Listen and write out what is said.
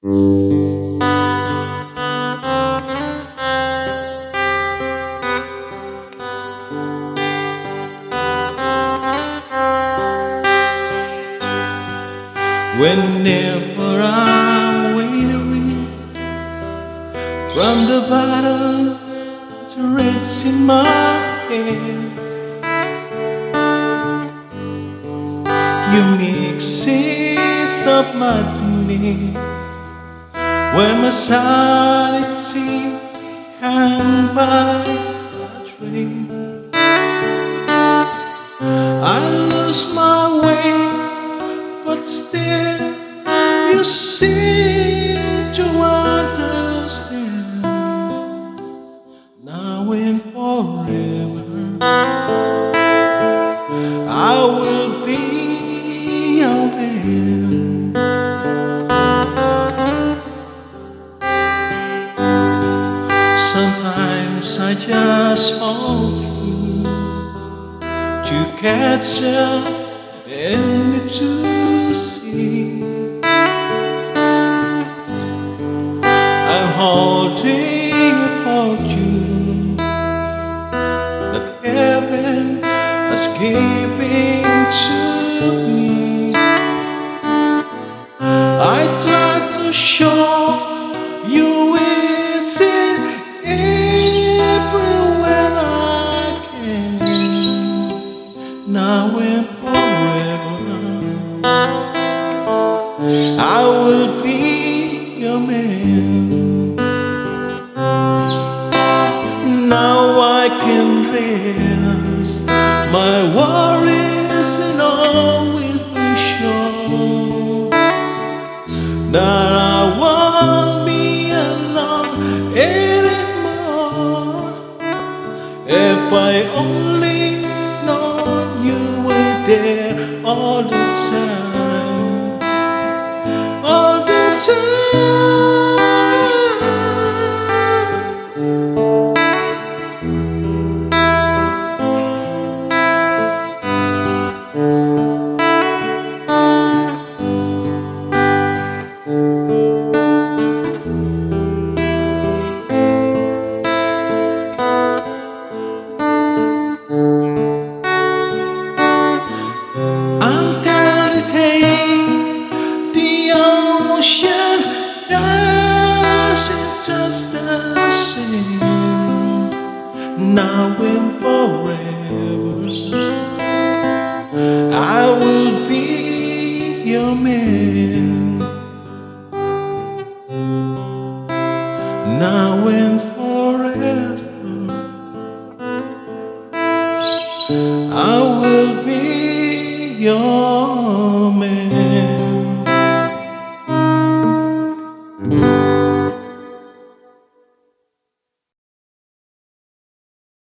Whenever I'm weary from the battle to rest in my head, you make sense of my need when my sanity hang by a thread. I lose my way, but still you seem to understand. Now and forever I will be your man. Sometimes I just hope to catch up and to see. I'm holding for you that heaven has given to me. I try to show you it's in everywhere I can. Now and forever I will be your man. Now I can rest my worries and always be sure that I won't be alone anymore. If I only know you were there all the time, all the time. The ocean doesn't just the same. Now and forever I will be your man. Now and forever I will be your man.